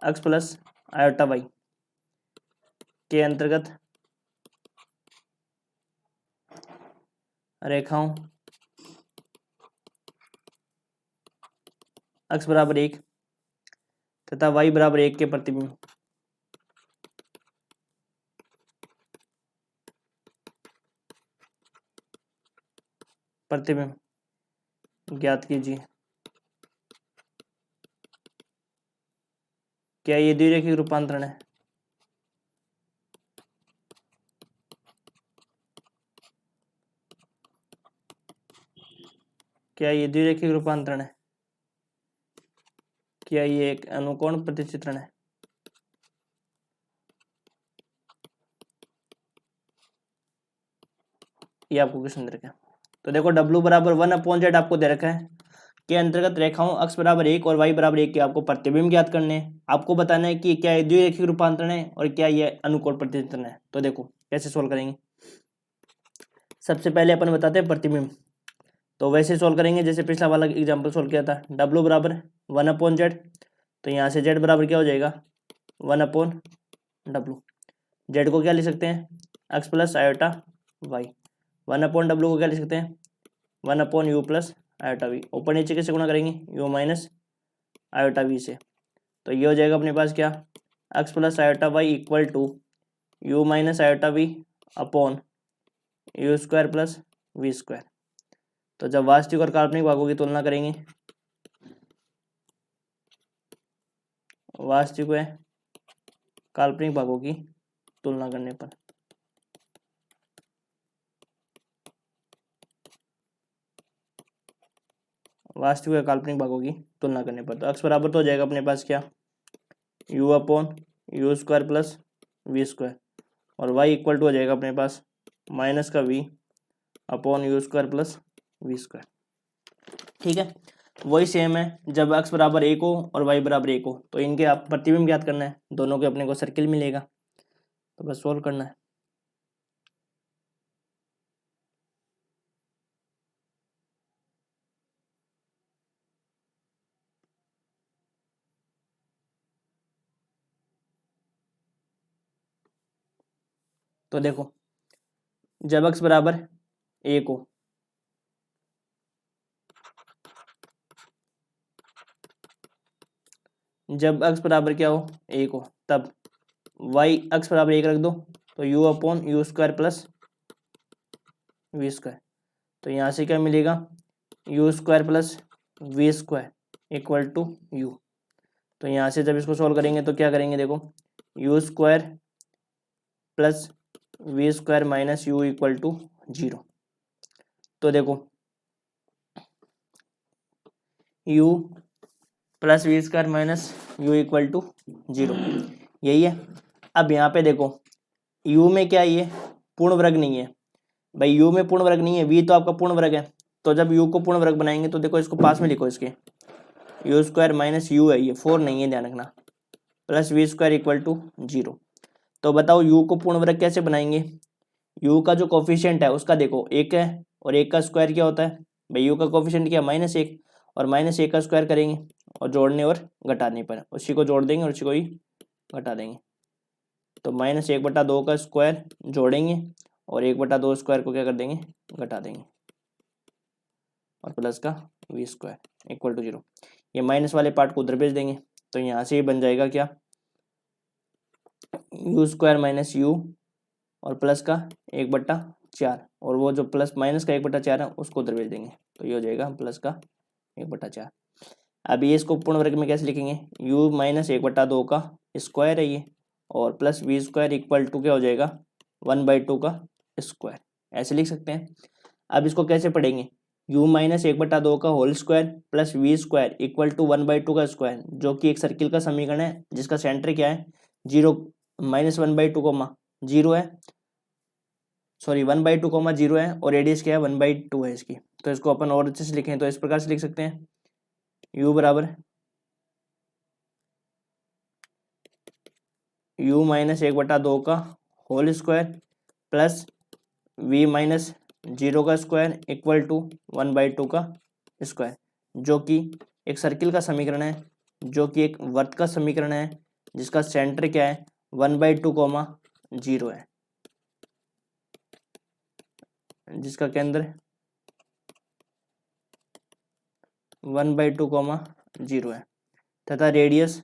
x प्लस आयोटा y के अंतर्गत रेखाओं x बराबर 1 तथा y बराबर 1 के प्रतिबिंब ज्ञात कीजिए। क्या ये द्विरेखिक रूपांतरण है? क्या ये द्विरेखिक रूपांतरण है? क्या ये एक अनुकोण प्रतिचित्रण है? ये आपको क्वेश्चन दे रखा है। तो देखो W बराबर 1/z आपको दे रखा है, के अंतर्गत रेखाओं अक्ष बराबर 1 और y बराबर 1 के आपको प्रतिबिंब ज्ञात करने हैं। आपको बताना है कि क्या ये द्विरेखिक रूपांतरण है और क्या ये अनुकोण प्रतिचित्रण है। तो देखो कैसे सोल्व करेंगे। सबसे पहले अपन बताते हैं प्रतिबिंब। तो वैसे सोल्व करेंगे जैसे पिछला वाला एग्जाम्पल सोल्व किया था। W बराबर 1/z, तो यहाँ से z बराबर क्या हो जाएगा 1/w। z को क्या लिख सकते हैं x plus iota y। 1/w को क्या लिख सकते हैं 1/u प्लस आयोटा v। ऊपर नीचे कैसे गुणा करेंगे u माइनस आयोटा v से। तो ये हो जाएगा अपने पास क्या x plus iota y equal to u minus iota v upon u square plus v square. तो जब वास्तविक और काल्पनिक भागों की तुलना करेंगे, वास्तविक व काल्पनिक भागों की तुलना करने पर वास्तविक व काल्पनिक भागों की तुलना करने पर तो x बराबर तो हो जाएगा अपने पास क्या u upon u square plus v square, और y इक्वल टू हो जाएगा अपने पास माइनस का v upon u square plus v square. ठीक है, वही सेम है जब x बराबर 1 हो और y बराबर 1 हो तो इनके आप प्रतिबिंब ज्ञात करना है। दोनों के अपने को सर्किल मिलेगा, तो बस सोल्व करना है। तो देखो जब x बराबर 1 हो, जब x बराबर क्या हो 1 हो, तब y x बराबर 1 रख दो तो u upon u square plus v square. तो यहाँ से क्या मिलेगा u square plus v square equal to u। तो यहाँ से जब इसको सॉल्व करेंगे तो क्या करेंगे देखो u square plus v square minus u equal to 0। तो देखो u plus v square minus u equal to 0, यही है। अब यहाँ पे देखो u में क्या ये पूर्ण वर्ग नहीं है भाई, u में पूर्ण वर्ग नहीं है, v तो आपका पूर्ण वर्ग है। तो जब u को पूर्ण वर्ग बनाएंगे तो देखो इसको पास में लिखो, इसके u स्क्वायर माइनस यू है, ये 4 नहीं है ध्यान रखना, plus v square equal to 0। तो बताओ u को पूर्ण वर्ग कैसे बनाएंगे। u का जो कोफिशिएंट है उसका देखो 1 है और 1 का स्क्वायर क्या होता है भाई, u का कोफिशिएंट क्या -1 और -1 का स्क्वायर करेंगे और जोड़ने और घटाने पर उसी को जोड़ देंगे और उसी को ही घटा देंगे। तो -1/2 का स्क्वायर जोड़ेंगे और 1/2 स्क्वायर को क्या कर देंगे घटा देंगे और प्लस का वी स्क्वायर इक्वल टू 0। ये माइनस वाले पार्ट को उधर भेज देंगे तो यहाँ से ये बन जाएगा क्या यू स्क्वायर माइनस यू और प्लस का 1/4 और वो जो प्लस माइनस का 1/4 है उसको उधर भेज देंगे तो ये हो जाएगा प्लस का 1/4। अब ये इसको पूर्ण वर्ग में कैसे लिखेंगे u माइनस 1/2 का स्क्वायर है ये और plus v square equal to क्या हो जाएगा 1/2 का स्क्वायर, ऐसे लिख सकते हैं। अब इसको कैसे पढ़ेंगे u माइनस 1/2 का whole square plus v square equal to 1/2 का स्क्वायर, जो कि एक सर्किल का समीकरण है जिसका सेंटर क्या है 0 -1/2 0 है, सॉरी 1/2 0 है और रेडियस क्या है 1/2 है इसकी। तो इसको अपन और अच्छे से लिखें तो इस प्रकार से लिख सकते हैं u बराबर u माइनस 1/2 का whole square plus v minus 0 का स्क्वायर इक्वल टू 1/2 का स्क्वायर, जो कि एक सर्किल का समीकरण है, जो कि एक वर्त का समीकरण है जिसका सेंटर क्या है 1/2 0 है, जिसका केंद्र 1/2 0 है तथा रेडियस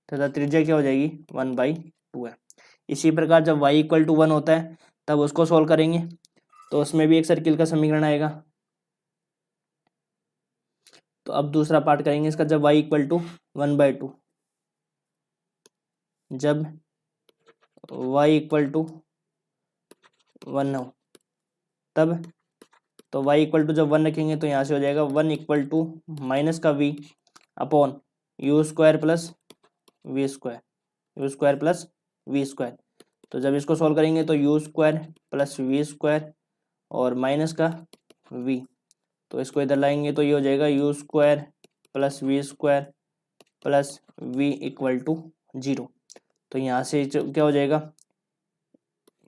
तथा त्रिज्या क्या हो जाएगी 1/2 है। इसी प्रकार जब y इक्वल टू 1 होता है तब उसको सोल्व करेंगे तो उसमें भी एक सर्किल का समीकरण आएगा। तो अब दूसरा पार्ट करेंगे इसका, जब y इक्वल टू 1/2, जब y इक्वल टू 1 हो तब तो y इक्वल टू जब 1 रखेंगे तो यहाँ से हो जाएगा 1 इक्वल टू माइनस का v upon u square plus v square, u square plus v square. तो जब इसको सॉल्व करेंगे तो u square plus v square और माइनस का v, तो इसको इधर लाएंगे तो ये हो जाएगा u square plus v square plus v equal to 0। तो यहाँ से क्या हो जाएगा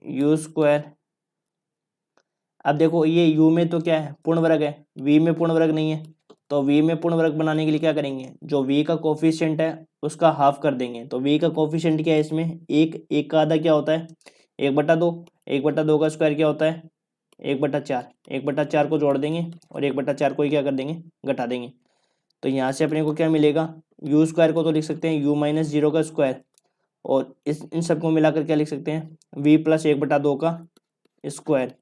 यू स्क्वायर, अब देखो ये u में तो क्या है पूर्ण वर्ग है, v में पूर्ण वर्ग नहीं है, तो v में पूर्ण वर्ग बनाने के लिए क्या करेंगे, जो v का कोफिशिएंट है उसका हाफ कर देंगे। तो v का कोफिशिएंट क्या है इसमें, एक का आधा क्या होता है 1/2, 1/2 का स्क्वायर क्या होता है 1/4, 1/4 को जोड़ देंगे और 1/4 को ही क्या कर देंगे घटा देंगे। तो यहाँ से अपने को क्या मिलेगा, यू स्क्वायर को तो लिख सकते हैं यू माइनस 0 का स्क्वायर, और इन सबको मिलाकर क्या लिख सकते हैं v प्लस 1/2 का स्क्वायर,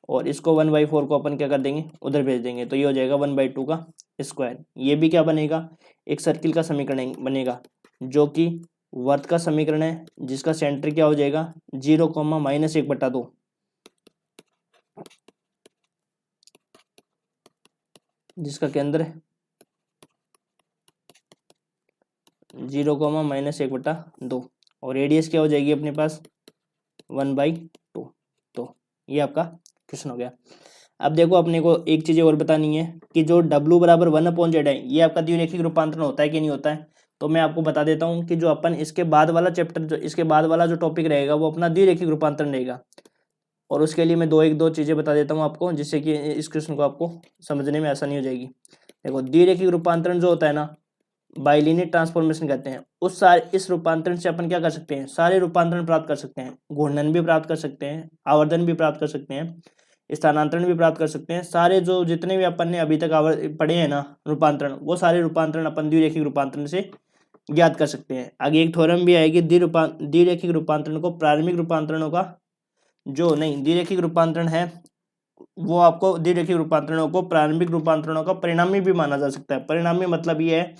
और इसको 1/4 को अपन क्या कर देंगे उधर भेज देंगे। तो ये हो जाएगा 1/2 का स्क्वायर। ये भी क्या बनेगा, एक सर्किल का समीकरण बनेगा जो कि वर्त का समीकरण है, जिसका सेंटर क्या हो जाएगा 0, माइनस 1/2, जिसका केंद्र 0, माइनस 1/2, और रेडियस क्या हो जाएगी अपने पास 1/2। तो ये आपका क्वेश्चन हो गया। अब देखो अपने को एक चीज़ और बतानी है कि जो W बराबर 1/z है ये आपका द्विरेखिक रूपांतरण होता है कि नहीं होता है। तो मैं आपको बता देता हूँ कि जो अपन इसके बाद वाला चैप्टर, जो इसके बाद वाला जो टॉपिक रहेगा वो अपना द्विरेखिक रूपांतरण रहेगा, और उसके लिए मैं दो चीज़ें बता देता हूँ आपको, जिससे कि इस क्वेश्चन को आपको समझने में आसानी हो जाएगी। देखो द्विरेखिक रूपांतरण जो होता है ना, बाइलिनियर ट्रांसफॉर्मेशन कहते हैं। इस रूपांतरण से अपन क्या कर सकते हैं, सारे रूपांतरण प्राप्त कर सकते हैं, घूर्णन भी प्राप्त कर सकते हैं, आवर्धन भी प्राप्त कर सकते हैं, स्थानांतरण भी प्राप्त कर सकते हैं। सारे जो जितने भी अपन ने अभी तक पढ़े हैं ना रूपांतरण, वो सारे रूपांतरण अपन द्विरेखिक रूपांतरण से ज्ञात कर सकते हैं। आगे एक थ्योरम भी आएगी, द्विरेखिक रूपांतरण को प्रारंभिक रूपांतरणों का जो नहीं द्विरेखिक रूपांतरण है वो आपको द्विरेखिक रूपांतरणों को प्रारंभिक रूपांतरणों का परिणामी भी माना जा सकता है। परिणामी मतलब ये है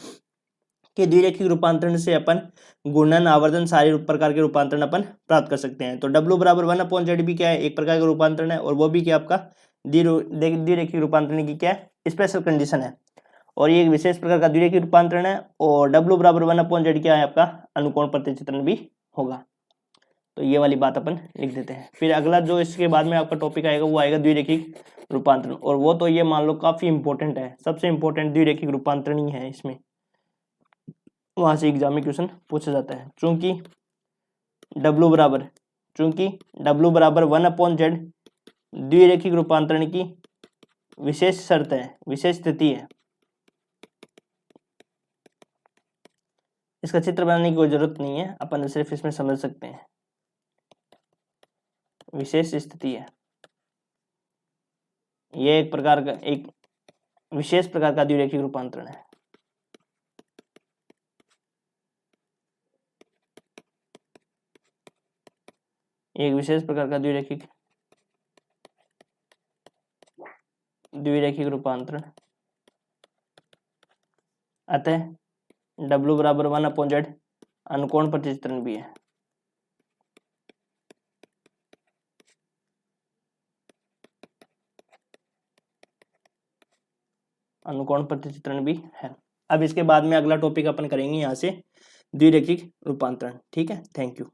कि द्विरेखिक रूपांतरण से अपन गुणन आवर्धन सारे प्रकार के रूपांतरण अपन प्राप्त कर सकते हैं। तो W बराबर 1/z भी क्या है, एक प्रकार का रूपांतरण है, और वो भी क्या आपका द्विरेखिक रूपांतरण की क्या है स्पेशल कंडीशन है, और ये एक विशेष प्रकार का द्विरेखिक रूपांतरण है। और W बराबर 1/z क्या है आपका अनुकोण प्रतिचित्रण भी होगा। तो ये वाली बात अपन लिख देते हैं। फिर अगला जो इसके बाद में आपका टॉपिक आएगा वो आएगा द्विरेखिक रूपांतरण, और वो तो ये मान लो काफी इंपॉर्टेंट है, सबसे इंपॉर्टेंट द्विरेखिक रूपांतरण ही है। इसमें वहां से एग्जाम में क्वेश्चन पूछा जाता है। चूंकि W बराबर 1/z द्विरेखिक रूपांतरण की विशेष शर्त है, विशेष स्थिति है। इसका चित्र बनाने की कोई जरूरत नहीं है, अपन सिर्फ इसमें समझ सकते हैं। विशेष स्थिति है, ये एक प्रकार का एक विशेष प्रकार का द्विरेखिक रूपांतरण है। एक विशेष प्रकार का द्विरेखिक रूपांतरण। अतः W बराबर 1/z अनुकोण प्रतिचित्रण भी है। अनुकोण प्रतिचित्रण भी है। अब इसके बाद में अगला टॉपिक अपन करेंगे यहाँ से द्विरेखिक रूपांतरण। ठीक है, थैंक यू।